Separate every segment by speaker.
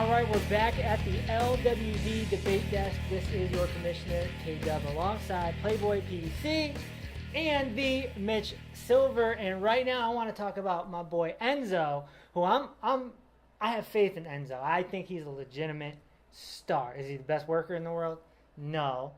Speaker 1: All right, we're back at the LWD debate desk. This is your commissioner, K-Dub, alongside Playboy PDC and the Mitch Silver. And right now, I want to talk about my boy Enzo, who I have faith in Enzo. I think he's a legitimate star. Is he the best worker in the world? No.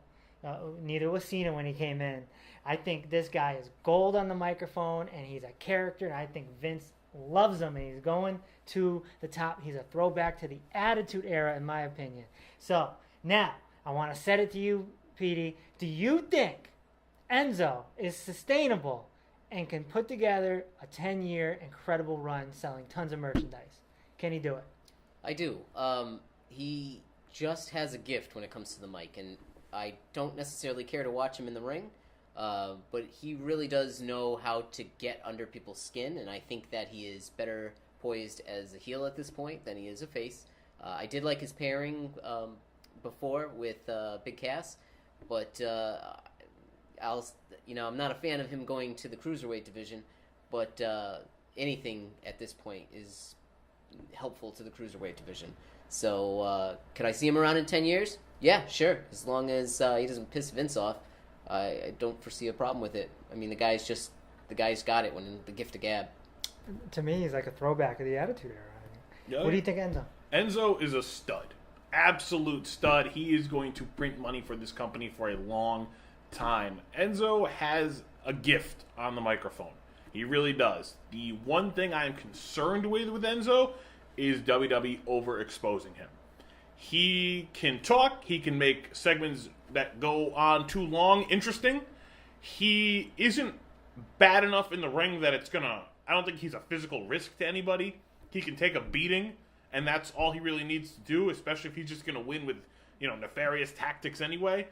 Speaker 1: Neither was Cena when he came in. I think this guy is gold on the microphone, and he's a character, and I think Vince loves him, and he's going to the top. He's a throwback to the Attitude Era, in my opinion. So, now, I want to set it to you, Petey. Do you think Enzo is sustainable and can put together a 10-year incredible run selling tons of merchandise? Can he do it?
Speaker 2: I do. He just has a gift when it comes to the mic, and I don't necessarily care to watch him in the ring, but he really does know how to get under people's skin, and I think that he is better poised as a heel at this point than he is a face. I did like his pairing before with Big Cass, but I'm not a fan of him going to the cruiserweight division, but anything at this point is helpful to the cruiserweight division. So could I see him around in 10 years? Yeah, sure. As long as he doesn't piss Vince off, I don't foresee a problem with it. I mean, the guy's got it when the gift of gab.
Speaker 1: To me, he's like a throwback of the Attitude Era.
Speaker 3: Yeah.
Speaker 1: What do you think, Enzo?
Speaker 3: Enzo is a stud. Absolute stud. He is going to print money for this company for a long time. Enzo has a gift on the microphone. He really does. The one thing I am concerned with Enzo is WWE overexposing him. He can talk. He can make segments that go on too long interesting. He isn't bad enough in the ring that it's going to... I don't think he's a physical risk to anybody. He can take a beating, and that's all he really needs to do, especially if he's just going to win with, nefarious tactics anyway.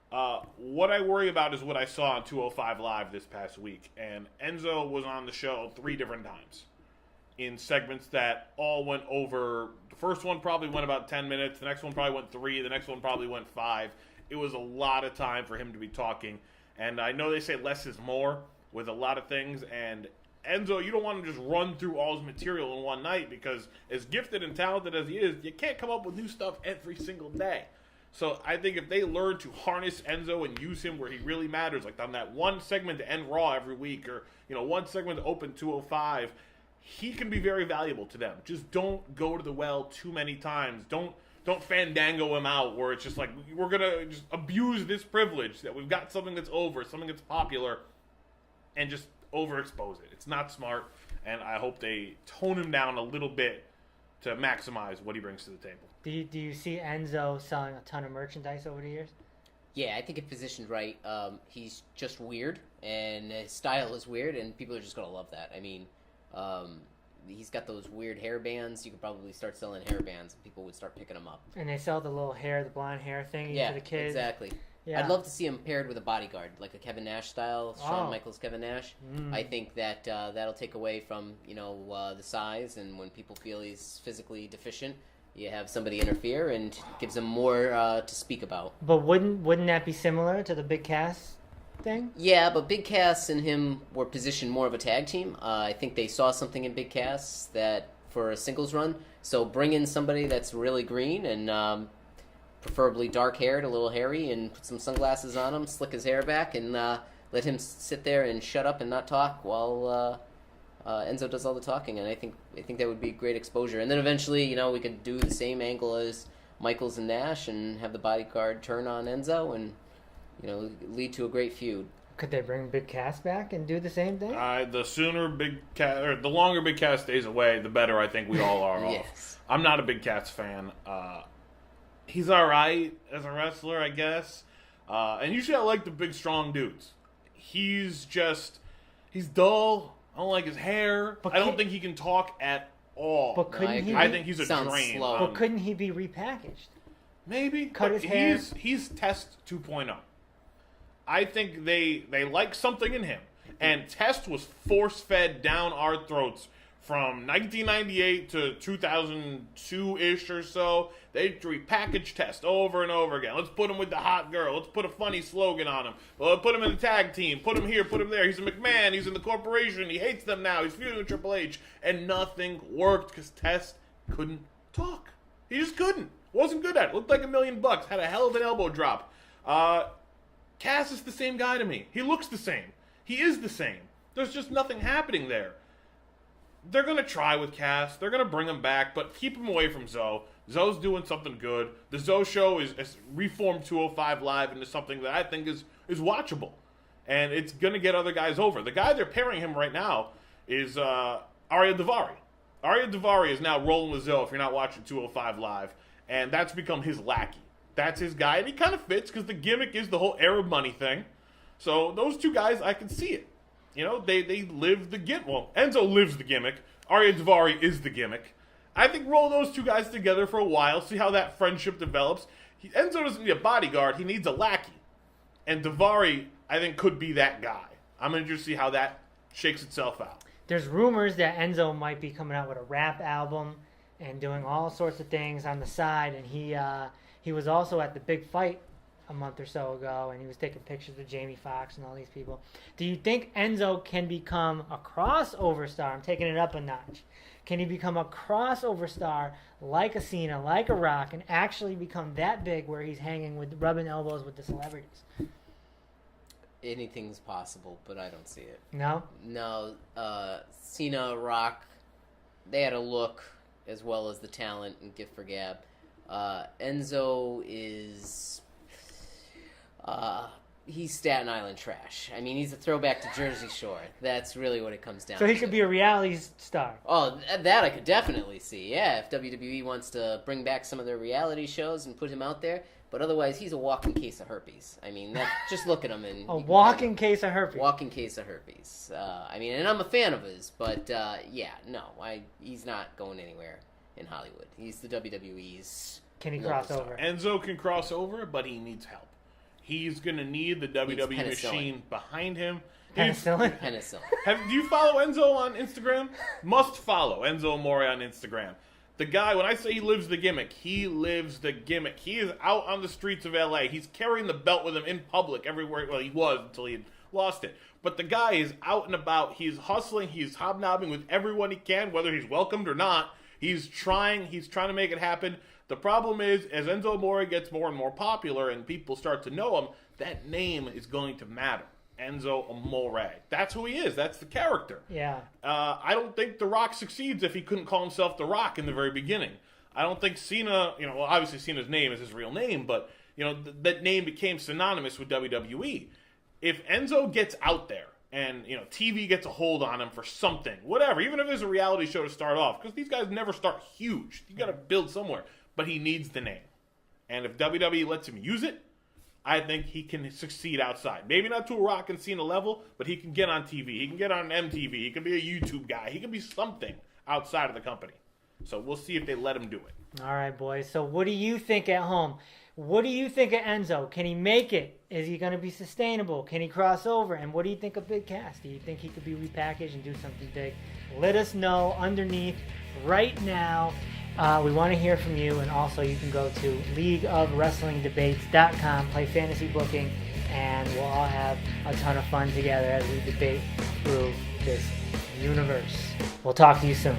Speaker 3: What I worry about is what I saw on 205 Live this past week, and Enzo was on the show 3 different times in segments that all went over. The first one probably went about 10 minutes, the next one probably went 3, the next one probably went 5. It was a lot of time for him to be talking, and I know they say less is more with a lot of things, and Enzo, you don't want to just run through all his material in one night, because as gifted and talented as he is, you can't come up with new stuff every single day. So I think if they learn to harness Enzo and use him where he really matters, like on that one segment to end Raw every week, or one segment to open 205, he can be very valuable to them. Just don't go to the well too many times. Don't fandango him out where it's just like, we're gonna just abuse this privilege that we've got something that's over, something that's popular, and just overexpose it. It's not smart, and I hope they tone him down a little bit to maximize what he brings to the table.
Speaker 1: Do you see Enzo selling a ton of merchandise over the years?
Speaker 2: Yeah, I think if positioned right, he's just weird, and his style is weird, and people are just going to love that. I mean, he's got those weird hair bands. You could probably start selling hair bands, and people would start picking them up.
Speaker 1: And they sell the little hair, the blonde hair thing to the kids.
Speaker 2: Exactly.
Speaker 1: Yeah.
Speaker 2: I'd love to see him paired with a bodyguard, like a Kevin Nash style, Shawn Michaels Kevin Nash. I think that that'll take away from the size, and when people feel he's physically deficient, you have somebody interfere and gives him more to speak about.
Speaker 1: But wouldn't that be similar to the Big Cass thing?
Speaker 2: Yeah, but Big Cass and him were positioned more of a tag team. I think they saw something in Big Cass that for a singles run. So bring in somebody that's really green and preferably dark-haired, a little hairy, and put some sunglasses on him, slick his hair back, and let him sit there and shut up and not talk while Enzo does all the talking. And I think that would be great exposure. And then eventually, we could do the same angle as Michaels and Nash and have the bodyguard turn on Enzo and lead to a great feud.
Speaker 1: Could they bring Big Cass back and do the same thing?
Speaker 3: The longer Big Cass stays away, the better I think we all are
Speaker 2: Yes.
Speaker 3: off. I'm not a Big Cass fan. He's all right as a wrestler, I guess. And usually I like the big, strong dudes. He's dull. I don't like his hair. I don't think he can talk at all.
Speaker 1: But
Speaker 3: I think he's a drain.
Speaker 2: Slow.
Speaker 1: But couldn't he be repackaged?
Speaker 3: Maybe.
Speaker 1: Cut his hair.
Speaker 3: He's Test 2.0. I think they like something in him. And Test was force-fed down our throats from 1998 to 2002-ish or so. They repackaged Test over and over again. Let's put him with the hot girl. Let's put a funny slogan on him. Well, put him in the tag team. Put him here, put him there. He's a McMahon. He's in the corporation. He hates them now. He's feuding with Triple H. And nothing worked because Test couldn't talk. He just couldn't. Wasn't good at it. Looked like $1 million. Had a hell of an elbow drop. Cass is the same guy to me. He looks the same. He is the same. There's just nothing happening there. They're going to try with Cass. They're going to bring him back, but keep him away from Zoe. Zoe's doing something good. The Zoe show is reformed 205 Live into something that I think is watchable. And it's going to get other guys over. The guy they're pairing him right now is Arya Daivari. Arya Daivari is now rolling with Zoe if you're not watching 205 Live. And that's become his lackey. That's his guy. And he kind of fits because the gimmick is the whole Arab money thing. So those two guys, I can see it. You know, they live the gimmick. Well, Enzo lives the gimmick. Arya Daivari is the gimmick. I think roll those two guys together for a while, see how that friendship develops. Enzo doesn't need a bodyguard. He needs a lackey. And Daivari, I think, could be that guy. I'm interested to see how that shakes itself out.
Speaker 1: There's rumors that Enzo might be coming out with a rap album and doing all sorts of things on the side. And he was also at the big fight a month or so ago, and he was taking pictures with Jamie Foxx and all these people. Do you think Enzo can become a crossover star? I'm taking it up a notch. Can he become a crossover star like a Cena, like a Rock, and actually become that big where he's rubbing elbows with the celebrities?
Speaker 2: Anything's possible, but I don't see it.
Speaker 1: No?
Speaker 2: No. Cena, Rock, they had a look as well as the talent and gift for gab. Enzo is... he's Staten Island trash. I mean, he's a throwback to Jersey Shore. That's really what it comes down to.
Speaker 1: So he could be a reality star.
Speaker 2: Oh, that I could definitely see. Yeah, if WWE wants to bring back some of their reality shows and put him out there. But otherwise, he's a walking case of herpes. I mean, just look at him. And
Speaker 1: a walking case of herpes.
Speaker 2: Walking case of herpes. I mean, and I'm a fan of his, but he's not going anywhere in Hollywood. He's the WWE's.
Speaker 1: Can he cross over?
Speaker 3: Enzo can cross over, but he needs help. He's going to need the WWE machine behind him.
Speaker 1: Penicillin?
Speaker 2: Penicillin.
Speaker 3: Do you follow Enzo on Instagram? Must follow Enzo Amore on Instagram. The guy, when I say he lives the gimmick, he lives the gimmick. He is out on the streets of LA. He's carrying the belt with him in public everywhere. Well, he was until he had lost it. But the guy is out and about. He's hustling. He's hobnobbing with everyone he can, whether he's welcomed or not. He's trying to make it happen. The problem is, as Enzo Amore gets more and more popular and people start to know him, that name is going to matter. Enzo Amore. That's who he is. That's the character.
Speaker 1: Yeah.
Speaker 3: I don't think The Rock succeeds if he couldn't call himself The Rock in the very beginning. I don't think Cena, well, obviously Cena's name is his real name, but, that name became synonymous with WWE. If Enzo gets out there and, TV gets a hold on him for something, whatever, even if there's a reality show to start off, because these guys never start huge. You got to build somewhere. But he needs the name. And if WWE lets him use it, I think he can succeed outside. Maybe not to a Rock and Cena level, but he can get on TV. He can get on MTV. He can be a YouTube guy. He can be something outside of the company. So we'll see if they let him do it.
Speaker 1: All right, boys. So what do you think at home? What do you think of Enzo? Can he make it? Is he going to be sustainable? Can he cross over? And what do you think of Big Cass? Do you think he could be repackaged and do something big? Let us know underneath right now. We want to hear from you, and also you can go to leagueofwrestlingdebates.com, play fantasy booking, and we'll all have a ton of fun together as we debate through this universe. We'll talk to you soon.